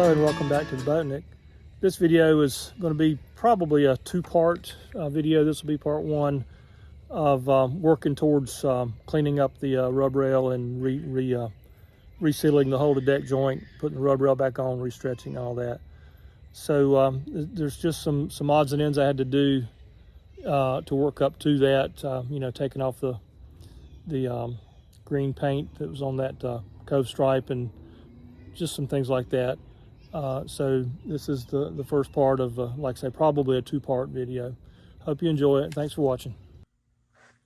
Hello and welcome back to the Boatnik. This video is going to be probably a two-part video. This will be part one of working towards cleaning up the rub rail and resealing the hull to deck joint, putting the rub rail back on, restretching, all that. So there's just some odds and ends I had to do to work up to that. You know, taking off the green paint that was on that cove stripe and just some things like that. So this is the first part of, like I say, probably a two-part video. Hope you enjoy it. Thanks for watching.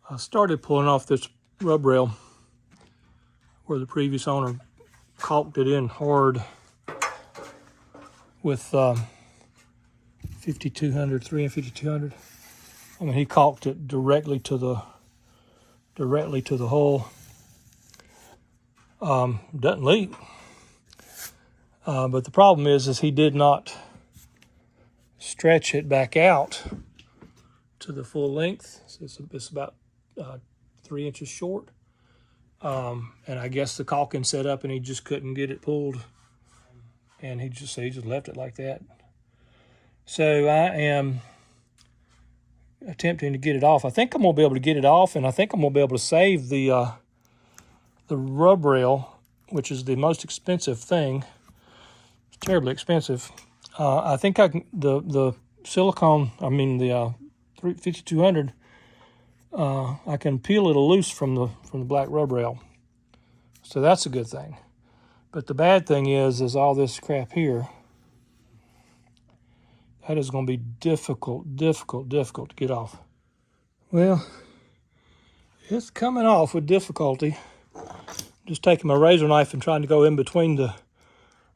I started pulling off this rub rail where the previous owner caulked it in hard with 5200, 3 and 5200. I mean, he caulked it directly to the hull. Doesn't leak. But the problem is he did not stretch it back out to the full length. So it's about 3 inches short. And I guess the caulking set up and he just couldn't get it pulled. And he just left it like that. So I am attempting to get it off. I think I'm gonna be able to get it off, and I think I'm gonna be able to save the rub rail, which is the most expensive thing. Terribly expensive. I think I can, the silicone, I mean the 5200, I can peel it loose from the black rub rail, so that's a good thing. But the bad thing is all this crap here. That is going to be difficult to get off. Well, it's coming off with difficulty. Just taking my razor knife and trying to go in between the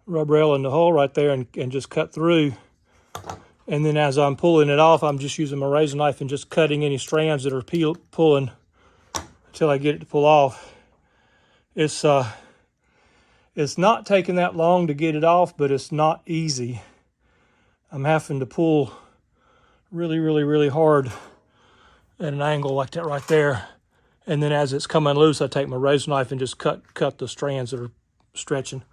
rub rail in the hole right there and just cut through. And then as I'm pulling it off, I'm just using my razor knife and just cutting any strands that are pulling until I get it to pull off. It's not taking that long to get it off, but it's not easy. I'm having to pull really hard at an angle like that right there. And then as it's coming loose, I take my razor knife and just cut the strands that are stretching.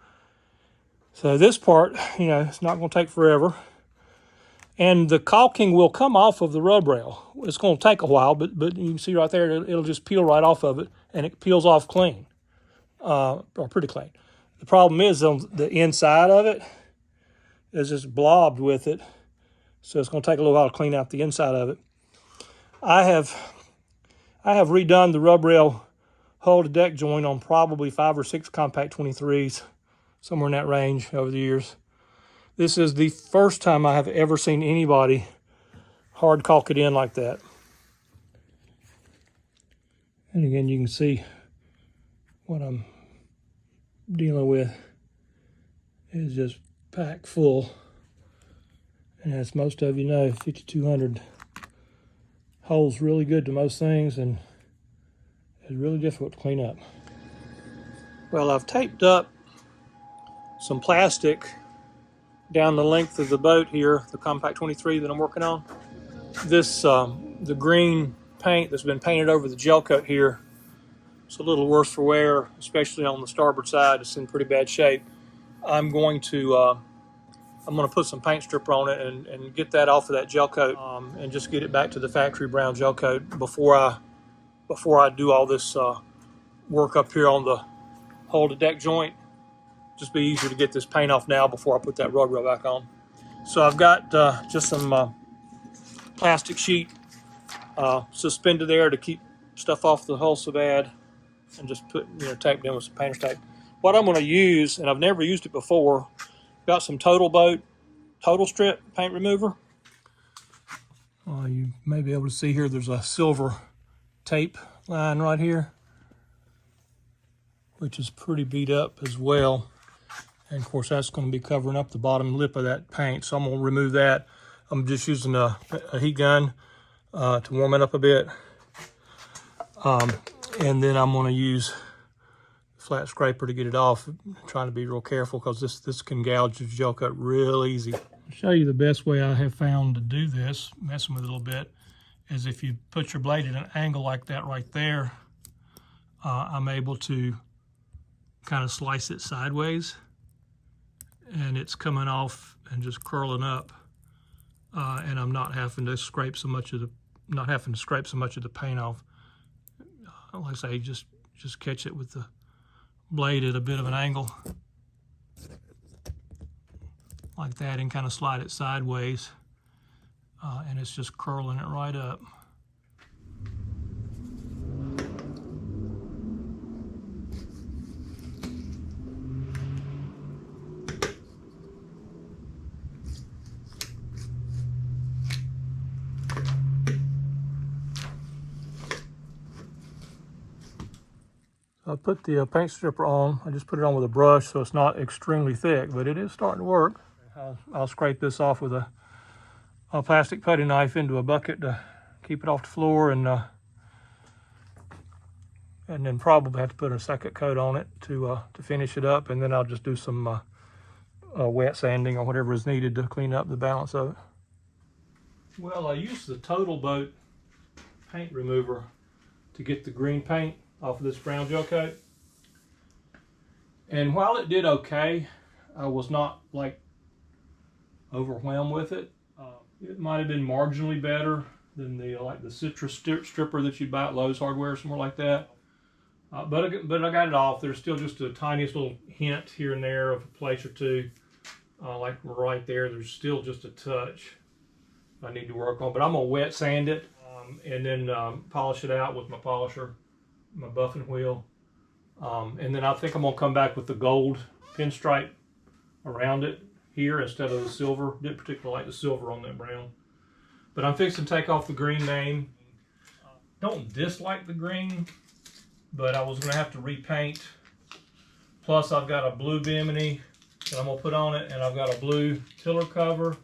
So this part, you know, it's not going to take forever. And the caulking will come off of the rub rail. It's going to take a while, but you can see right there, it'll just peel right off of it, and it peels off clean, or pretty clean. The problem is on the inside of it is just blobbed with it, so it's going to take a little while to clean out the inside of it. I have redone the rub rail hull to deck joint on probably 5 or 6 Com-Pac 23s. Somewhere in that range over the years. This is the first time I have ever seen anybody hard caulk it in like that. And again, you can see what I'm dealing with is just packed full. And as most of you know, 5200 holds really good to most things and is really difficult to clean up. Well, I've taped up some plastic down the length of the boat here, the Com-Pac 23 that I'm working on. This, the green paint that's been painted over the gel coat here, it's a little worse for wear, especially on the starboard side. It's in pretty bad shape. I'm going to put some paint stripper on it and get that off of that gel coat and just get it back to the factory brown gel coat before I do all this work up here on the hull to deck joint. Just be easier to get this paint off now before I put that rub rail back on. So I've got just some plastic sheet suspended there to keep stuff off the hull so bad, and just put, you know, taped in with some painter's tape. What I'm going to use, and I've never used it before, got some Total Strip paint remover. You may be able to see here there's a silver tape line right here, which is pretty beat up as well. And of course that's going to be covering up the bottom lip of that paint, so I'm going to remove that. I'm just using a heat gun to warm it up a bit. And then I'm going to use a flat scraper to get it off. I'm trying to be real careful because this can gouge the gel coat real easy. I'll show you the best way I have found to do this, messing with it a little bit, is if you put your blade at an angle like that right there, I'm able to kind of slice it sideways and it's coming off and just curling up, and I'm not having to scrape so much of the paint off. Like I say, just catch it with the blade at a bit of an angle like that, and kind of slide it sideways, and it's just curling it right up. I put the paint stripper on. I just put it on with a brush, so it's not extremely thick, but it is starting to work. I'll scrape this off with a plastic putty knife into a bucket to keep it off the floor, and then probably have to put a second coat on it to finish it up, and then I'll just do some wet sanding or whatever is needed to clean up the balance of it. Well, I used the Total Boat paint remover to get the green paint off of this brown gel coat, and while it did okay, I was not like overwhelmed with it. It might have been marginally better than the the citrus stripper that you buy at Lowe's Hardware, somewhere like that. But I got it off. There's still just a tiniest little hint here and there of a place or two, like right there. There's still just a touch I need to work on, but I'm gonna wet sand it and then polish it out with my polisher, my buffing wheel, and then I think I'm gonna come back with the gold pinstripe around it here instead of the silver. Didn't particularly like the silver on that brown, but I'm fixing to take off the green name. Don't dislike the green, but I was gonna have to repaint. Plus I've got a blue bimini that I'm gonna put on it, and I've got a blue tiller cover,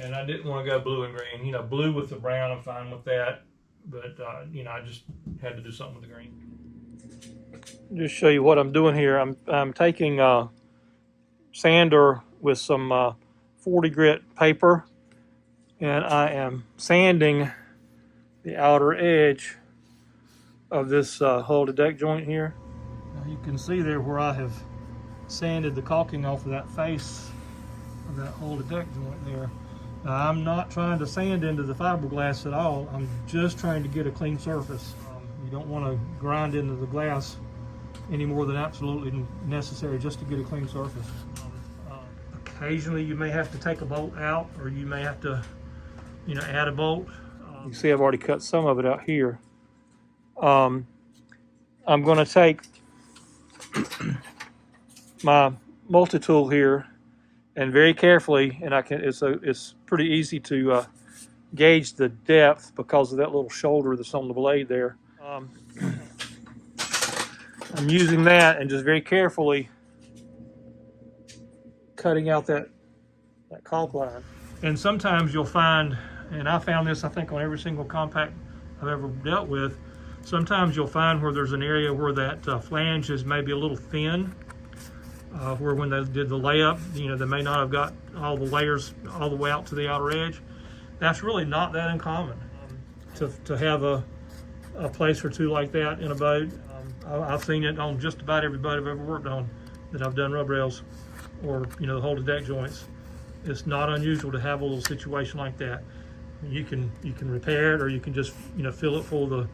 and I didn't want to go blue and green. You know, blue with the brown, I'm fine with that, but you know, I just had to do something with the green. Just show you what I'm doing here. I'm taking sander with some 40 grit paper, and I am sanding the outer edge of this hull to deck joint here. Now you can see there where I have sanded the caulking off of that face of that hull to deck joint there. Now, I'm not trying to sand into the fiberglass at all. I'm just trying to get a clean surface. You don't want to grind into the glass any more than absolutely necessary just to get a clean surface. Occasionally you may have to take a bolt out, or you may have to, you know, add a bolt. You can see I've already cut some of it out here. I'm going to take my multi-tool here, and very carefully, and it's pretty easy to gauge the depth because of that little shoulder that's on the blade there. I'm using that and just very carefully cutting out that caulk line. And sometimes you'll find, and I found this I think on every single Com-Pac I've ever dealt with, sometimes you'll find where there's an area where that flange is maybe a little thin, where when they did the layup, you know, they may not have got all the layers all the way out to the outer edge. That's really not that uncommon to have a place or two like that in a boat. I've seen it on just about every boat I've ever worked on that I've done rub rails, or, you know, the hull to deck joints. It's not unusual to have a little situation like that. You can repair it, or you can just, you know, fill it full of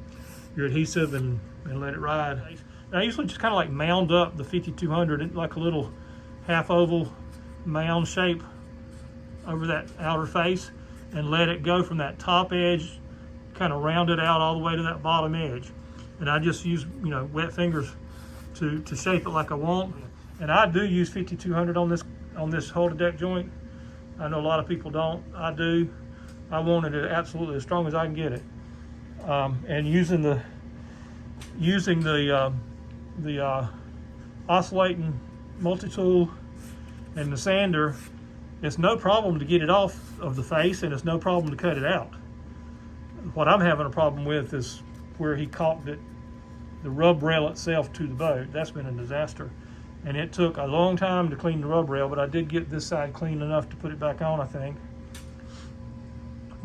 your adhesive and let it ride. And I usually just kind of like mound up the 5200 in like a little half oval mound shape over that outer face, and let it go from that top edge, kind of round it out all the way to that bottom edge. And I just use, you know, wet fingers to shape it like I want. And I do use 5200 on this hull to deck joint. I know a lot of people don't. I do. I wanted it absolutely as strong as I can get it. And using the oscillating multi-tool and the sander, it's no problem to get it off of the face, and it's no problem to cut it out. What I'm having a problem with is where he caulked it, the rub rail itself to the boat. That's been a disaster. And it took a long time to clean the rub rail, but I did get this side clean enough to put it back on, I think.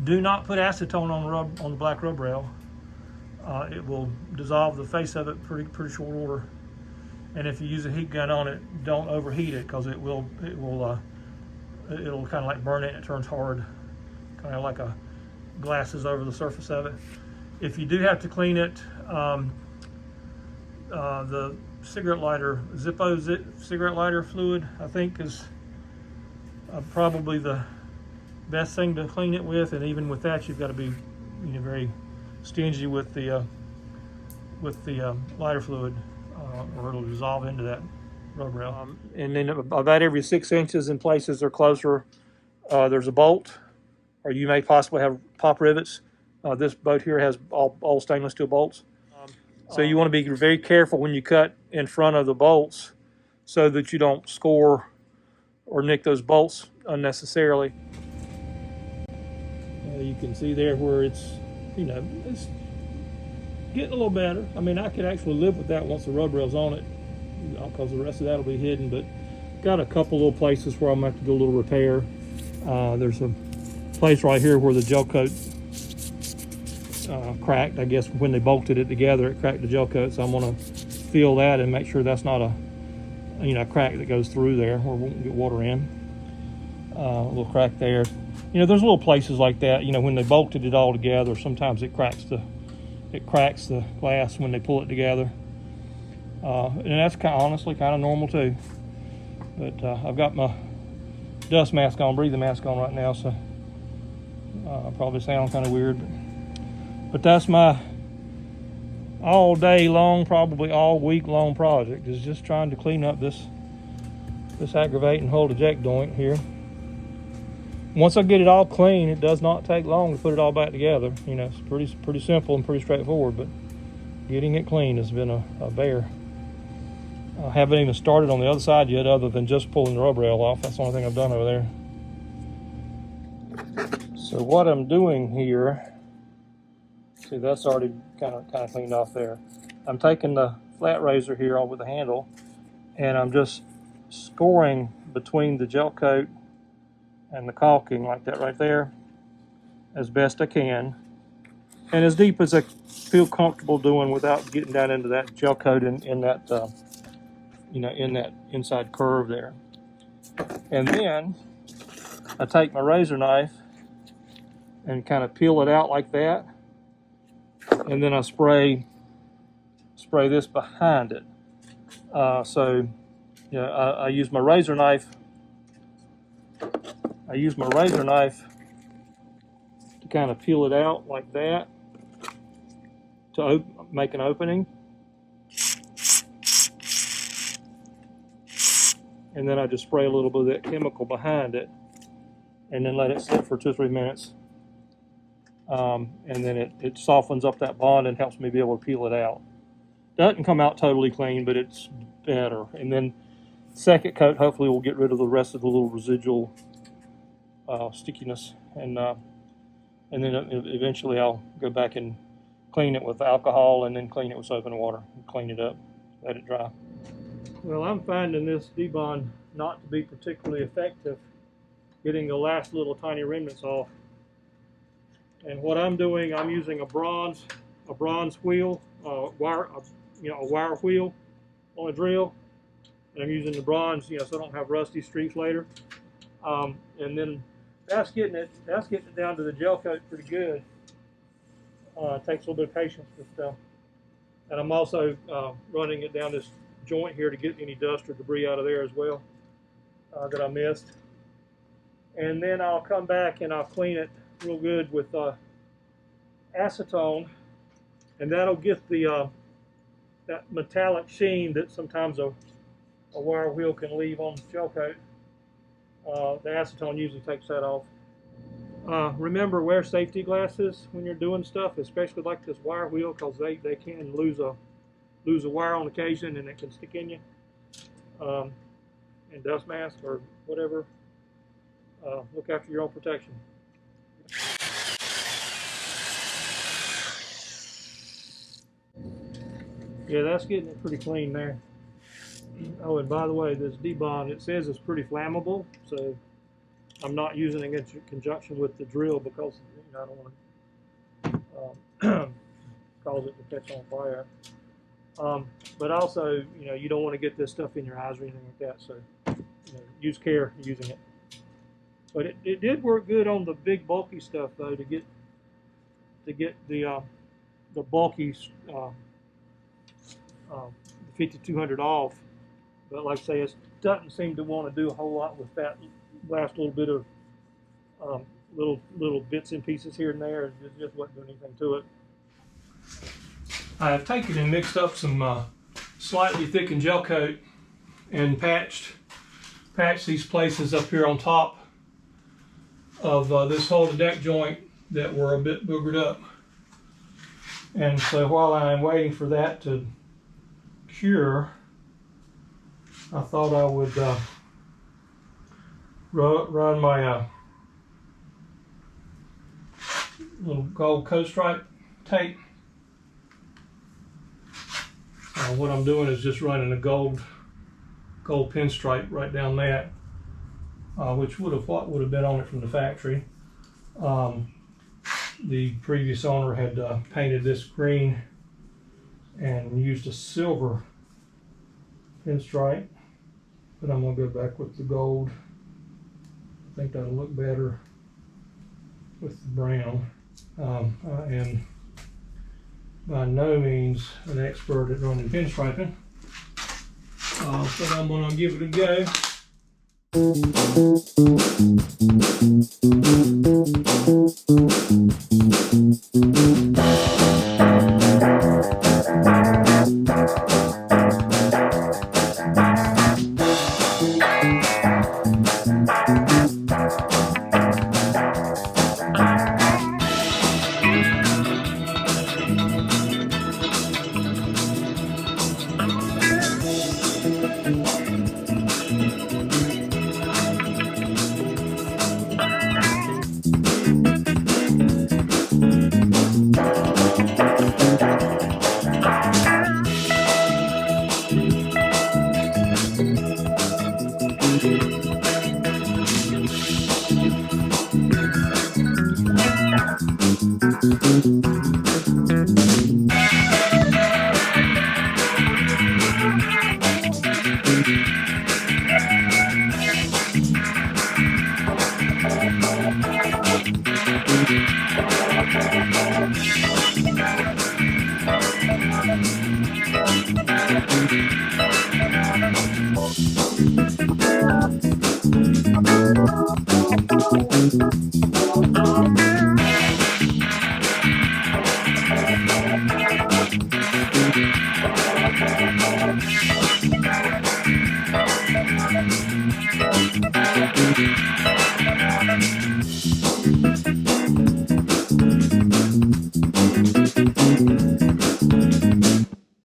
Do not put acetone on the black rub rail. It will dissolve the face of it pretty short order. And if you use a heat gun on it, don't overheat it, because it'll kind of like burn it and it turns hard, kind of like a glasses over the surface of it. If you do have to clean it, the cigarette lighter, Zippo cigarette lighter fluid, I think, is probably the best thing to clean it with. And even with that, you've got to be, very stingy with the lighter fluid, or it'll dissolve into that rubber rail. And then about every 6 inches in places they're closer, there's a bolt, or you may possibly have pop rivets. This boat here has all stainless steel bolts. So you want to be very careful when you cut in front of the bolts, so that you don't score or nick those bolts unnecessarily. You can see there where it's, it's getting a little better. I mean, I could actually live with that once the rubber rail's on it, because the rest of that will be hidden. But got a couple little places where I'm going to have to do a little repair. There's a place right here where the gel coat cracked. I guess when they bolted it together, it cracked the gel coat. So I'm going to feel that and make sure that's not a crack that goes through there, where we won't get water in. A little crack there. There's little places like that. When they bolted it all together, sometimes it cracks the glass when they pull it together. And that's honestly kind of normal too. But I've got my dust mask on, breathing mask on right now, so I probably sound kind of weird. But that's my all day long, probably all week long project, is just trying to clean up this aggravating hull eject joint here. Once I get it all clean, it does not take long to put it all back together. It's pretty simple and pretty straightforward, but getting it clean has been a bear. I haven't even started on the other side yet, other than just pulling the rubber rail off. That's the only thing I've done over there. So what I'm doing here, see, that's already kind of cleaned off there. I'm taking the flat razor here on with the handle, and I'm just scoring between the gel coat and the caulking like that right there, as best I can, and as deep as I feel comfortable doing without getting down into that gel coat in that in that inside curve there. And then I take my razor knife and kind of peel it out like that, and then I spray this behind it. So I use my razor knife. I use my razor knife to kind of peel it out like that, to make an opening. And then I just spray a little bit of that chemical behind it, and then let it sit for 2 or 3 minutes. And then it softens up that bond and helps me be able to peel it out. Doesn't come out totally clean, but it's better. And then second coat hopefully will get rid of the rest of the little residual stickiness, and then eventually I'll go back and clean it with alcohol, and then clean it with soap and water, and clean it up, let it dry. Well, I'm finding this debond not to be particularly effective getting the last little tiny remnants off. And what I'm doing, I'm using a bronze wheel, a wire wheel on a drill, and I'm using the bronze, so I don't have rusty streaks later. And then that's getting it down to the gel coat pretty good. It takes a little bit of patience, but and I'm also running it down this joint here to get any dust or debris out of there as well that I missed. And then I'll come back and I'll clean it real good with acetone, and that'll get the that metallic sheen that sometimes a wire wheel can leave on the gel coat. The acetone usually takes that off. Remember, wear safety glasses when you're doing stuff, especially like this wire wheel, because they can lose a wire on occasion, and it can stick in you. And dust mask or whatever. Look after your own protection. Yeah, that's getting it pretty clean there. Oh, and by the way, this debond, it says it's pretty flammable, so I'm not using it in conjunction with the drill, because I don't want to cause it to catch on fire. But also, you don't want to get this stuff in your eyes or anything like that. So, use care using it. But it did work good on the big bulky stuff though, to get the bulky 5200 off. But like I say, it doesn't seem to want to do a whole lot with that last little bit of little bits and pieces here and there. It just wasn't doing anything to it. I have taken and mixed up some slightly thickened gel coat and patched these places up here on top of this whole deck joint that were a bit boogered up. And so while I'm waiting for that to cure, I thought I would run my little gold coat stripe tape. What I'm doing is just running a gold pinstripe right down that, which would have been on it from the factory. The previous owner had painted this green and used a silver pinstripe, but I'm gonna go back with the gold. I think that'll look better with the brown. I am by no means an expert at running pinstriping, but I'm gonna give it a go.